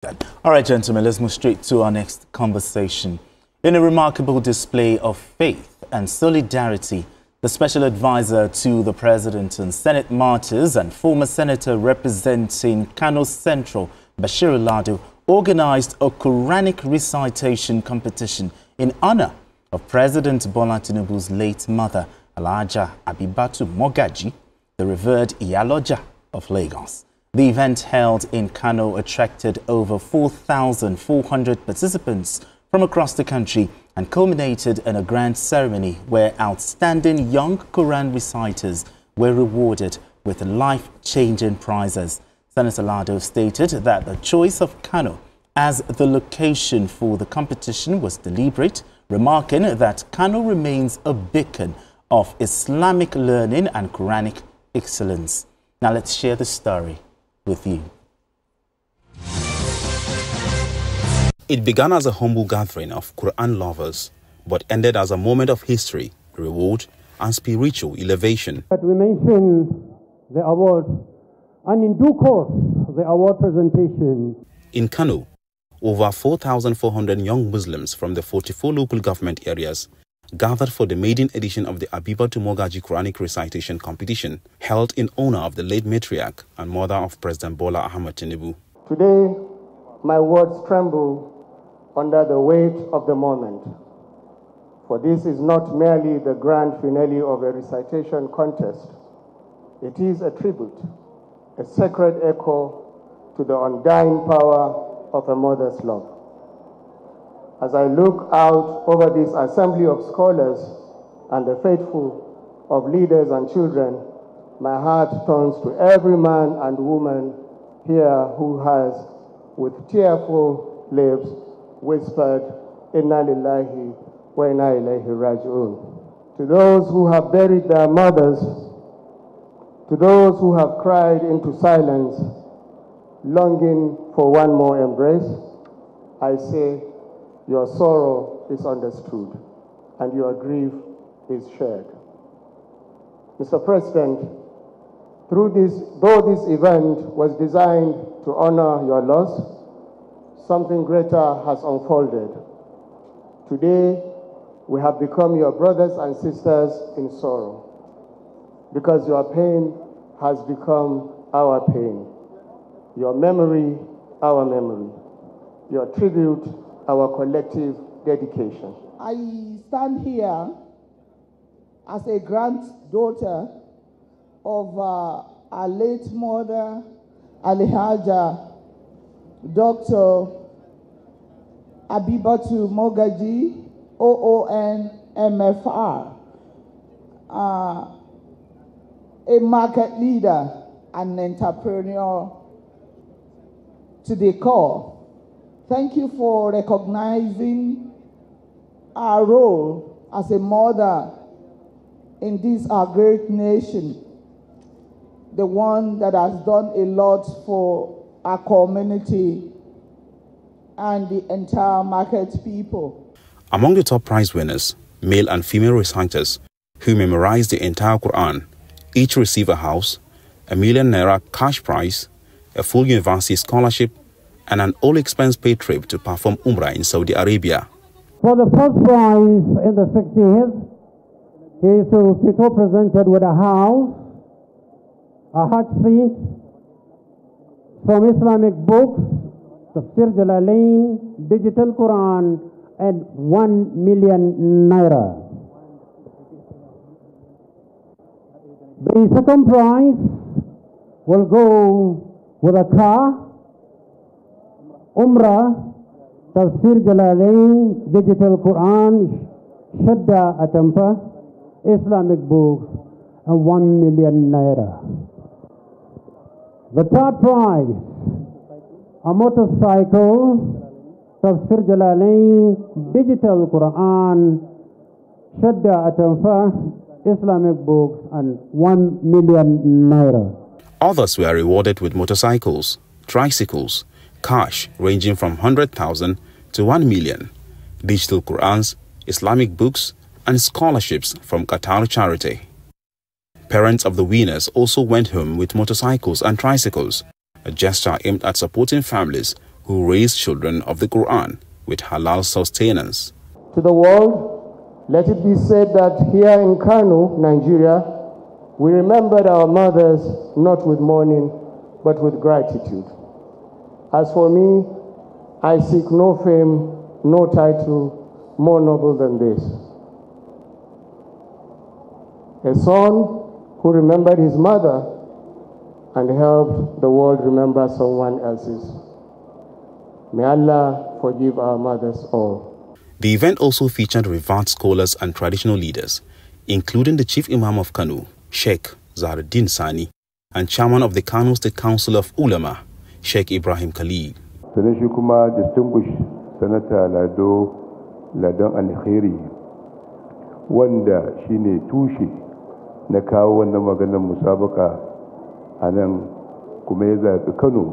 All right, gentlemen, let's move straight to our next conversation. In a remarkable display of faith and solidarity, the special advisor to the president and Senate martyrs and former senator representing Kano Central, Bashir Lado, organized a Quranic recitation competition in honor of President Bola Tinubu's late mother, Alhaja Abibatu Mogaji, the revered Iyaloja of Lagos. The event held in Kano attracted over 4,400 participants from across the country and culminated in a grand ceremony where outstanding young Quran reciters were rewarded with life-changing prizes. Senator Lado stated that the choice of Kano as the location for the competition was deliberate, remarking that Kano remains a beacon of Islamic learning and Quranic excellence. Now let's share the story with you. It began as a humble gathering of Quran lovers, but ended as a moment of history, reward, and spiritual elevation. But we mention the award, and in due course, the award presentation. In Kano, over 4,400 young Muslims from the 44 local government areas gathered for the maiden edition of the Abibatu Mogaji Quranic recitation competition held in honor of the late matriarch and mother of President Bola Ahmed Tinubu. Today, my words tremble under the weight of the moment, for this is not merely the grand finale of a recitation contest. It is a tribute, a sacred echo to the undying power of a mother's love. As I look out over this assembly of scholars and the faithful, of leaders and children, my heart turns to every man and woman here who has, with tearful lips, whispered, Inna lillahi wa inna ilayhi raji'un. To those who have buried their mothers, to those who have cried into silence, longing for one more embrace, I say, your sorrow is understood and your grief is shared. Mr. President, though this event was designed to honor your loss, something greater has unfolded. Today, we have become your brothers and sisters in sorrow, because your pain has become our pain, your memory, our memory, your tribute, our collective dedication. I stand here as a granddaughter of our late mother, Alhaja Dr. Abibatu Mogaji, OON MFR, a market leader and entrepreneur to the core. Thank you for recognizing our role as a mother in this our great nation, the one that has done a lot for our community and the entire market people. Among the top prize winners, male and female reciters who memorized the entire Quran, each receive a house, ₦1 million cash prize, a full university scholarship, and an all-expense-paid trip to perform Umrah in Saudi Arabia. For the first prize in the 60s, he is to be presented with a house, a hot seat, some Islamic books, Tafsir Jalalain, digital Quran, and ₦1 million. The second prize will go with a car, Umrah, Tafsir Jalalain, digital Quran, Shadda Atampa, Islamic books, and ₦1 million. The third prize, a motorcycle, Tafsir Jalalain, digital Quran, Shadda Atampa, Islamic books, and ₦1 million. Others were rewarded with motorcycles, tricycles, cash ranging from 100,000 to 1 million, digital Qurans, Islamic books, and scholarships from Qatar Charity. Parents of the winners also went home with motorcycles and tricycles, a gesture aimed at supporting families who raise children of the Quran with halal sustenance. To the world, let it be said that here in Kano, Nigeria, we remembered our mothers not with mourning, but with gratitude. As for me, I seek no fame, no title more noble than this. A son who remembered his mother and helped the world remember someone else's. May Allah forgive our mothers all. The event also featured revered scholars and traditional leaders, including the Chief Imam of Kano, Sheikh Zahruddin Sani, and Chairman of the Kano State Council of Ulama, Sheikh Ibrahim Khalid. Sannan shi kuma distinguished Senator Lado Ladon Alkhairi, wanda shine tushe na kawo wannan maganar musabaka a nan, kuma ya zaɓi Kano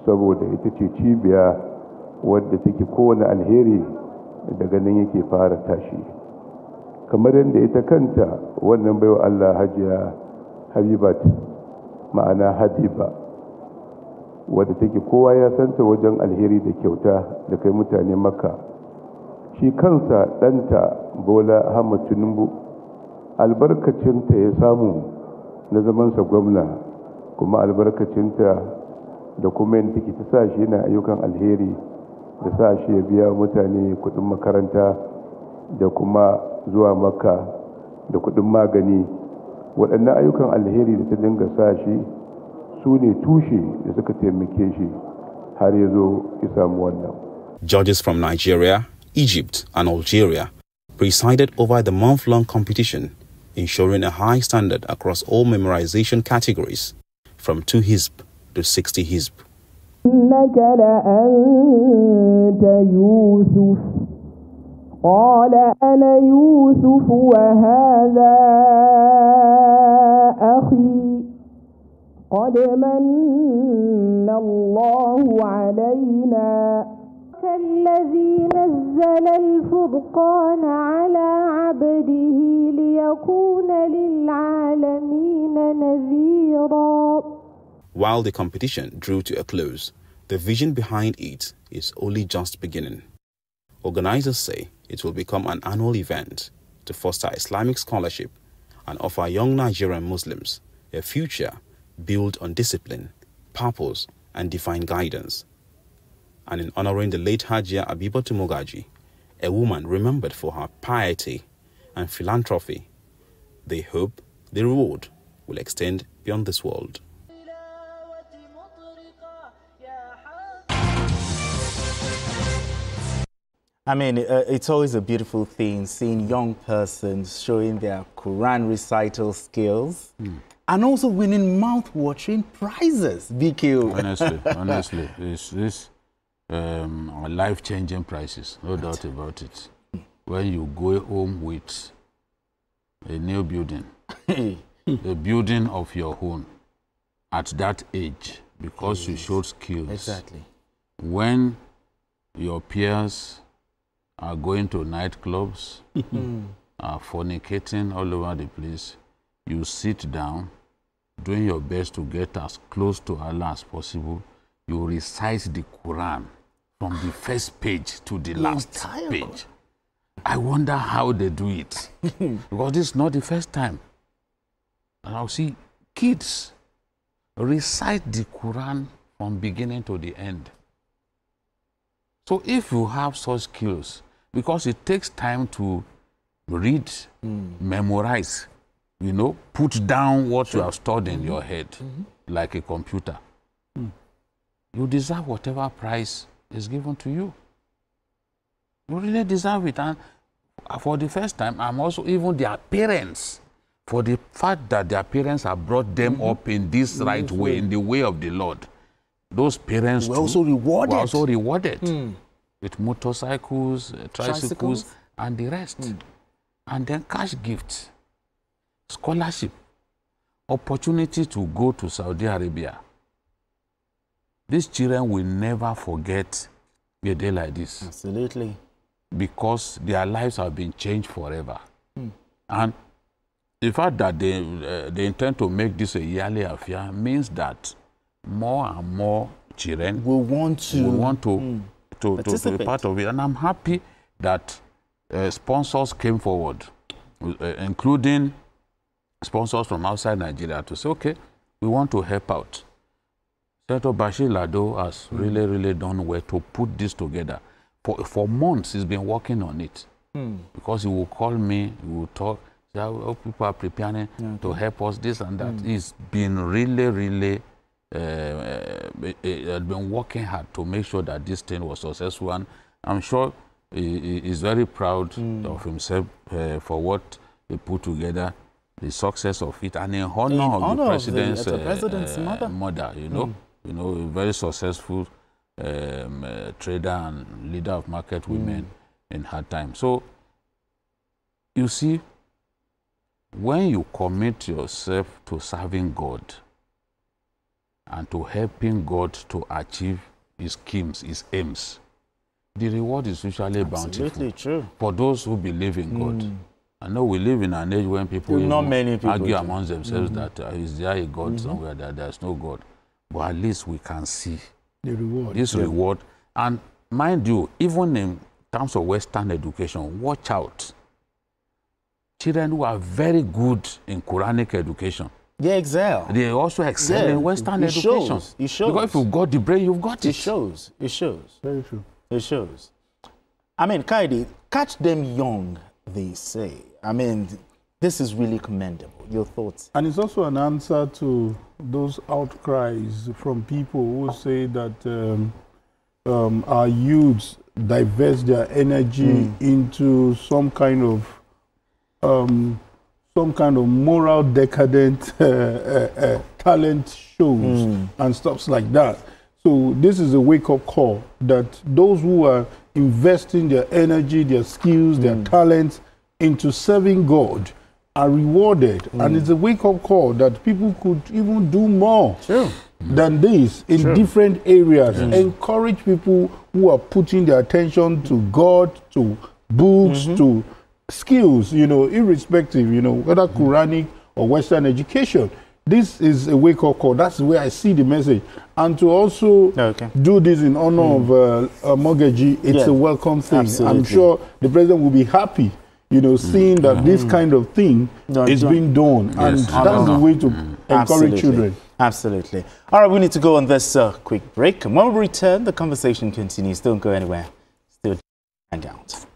saboda ita ce cibiya wadda take kowane alheri daga nan yake fara tashi. Kamar yadda ita kanta wannan baiwa Allah Hajiya Abibatu, ma'ana Habiba, wadda take kowa ya santa wajen alheri da kyauta da kai mutane Makka. Shi kansa ɗanta Bola Ahmad Tinubu albarkacinta ya samu na zamansa gwamna, kuma albarkacinta da kuma yin take ta sa shi yana ayyukan alheri da sa shi ya biya mutane kudin makaranta da kuma zuwa Makka da kudin magani. Waɗannan ayyukan alheri da ta dinga sa shi su ne tushe da suka taimake shi har ya zo ya samu wannan. Judges from Nigeria, Egypt, and Algeria presided over the month-long competition, ensuring a high standard across all memorization categories, from 2 hizb to 60 hizb. إنك لأنت يوسف قال أنا يوسف وهذا أخي قد من الله علينا كالذي نزل الفرقان على عبده ليكون للعالمين نذيرا. While the competition drew to a close, the vision behind it is only just beginning. Organizers say it will become an annual event to foster Islamic scholarship and offer young Nigerian Muslims a future built on discipline, purpose, and divine guidance. And in honoring the late Hajia Abibatu Mogaji, a woman remembered for her piety and philanthropy, they hope the reward will extend beyond this world. I mean, it's always a beautiful thing seeing young persons showing their Quran recital skills and also winning mouth-watering prizes, BQ. Honestly, this life-changing prizes, no doubt about it. When you go home with a new building, a building of your own at that age, because you showed skills. Exactly. When your peers are going to nightclubs, are fornicating all over the place, you sit down, doing your best to get as close to Allah as possible. You recite the Quran from the first page to the last page. I wonder how they do it. Because this is not the first time. And I'll see kids recite the Quran from beginning to the end. So if you have such skills, because it takes time to read, memorize, you know, put down what you have stored in your head, like a computer. You deserve whatever prize is given to you. You really deserve it. And for the first time, I'm also even their parents, for the fact that their parents have brought them up in this right way, in the way of the Lord. Those parents were also rewarded. With motorcycles, tricycles, and the rest. And then cash gifts, scholarship, opportunity to go to Saudi Arabia. These children will never forget a day like this. Absolutely. Because their lives have been changed forever. And the fact that they intend to make this a yearly affair means that more and more children will want to be part of it. And I'm happy that sponsors came forward, including sponsors from outside Nigeria, to say, okay, we want to help out. Senator Bashir Lado has really done well to put this together. For months, he's been working on it. Because he will call me, he will talk, say how people are preparing to help us, this and that. He's been really been working hard to make sure that this thing was successful. And I'm sure he is very proud of himself for what he put together, the success of it, and in honor of the president's mother, you know, a very successful trader and leader of market women in hard times. So, you see, when you commit yourself to serving God and to helping God to achieve his schemes, his aims, the reward is usually bountiful. True. For those who believe in God. I know we live in an age when people argue amongst themselves that is there a God somewhere, that there's no God. But at least we can see the reward. This reward. And mind you, even in terms of Western education, watch out. Children who are very good in Quranic education, they excel. They also excel in Western education. It shows. Because if you've got the brain, you've got it. It shows. It shows. Very true. It shows. I mean, Kaidi, catch them young, they say. I mean, this is really commendable. Your thoughts? And it's also an answer to those outcries from people who say that our youths divest their energy into some kind of moral decadent talent shows and stuff like that. So this is a wake-up call that those who are investing their energy, their skills, their talents into serving God are rewarded. And it's a wake-up call that people could even do more than this in different areas. Encourage people who are putting their attention to God, to books, to skills, you know, irrespective, you know, whether Quranic or Western education. This is a wake-up call. That's where I see the message. And to also do this in honor of Mogaji, it's a welcome thing. Absolutely. I'm sure the president will be happy, you know, seeing that this kind of thing is being done. And that's the way to encourage children. Absolutely. All right, we need to go on this quick break. And when we return, the conversation continues. Don't go anywhere. Still hang out.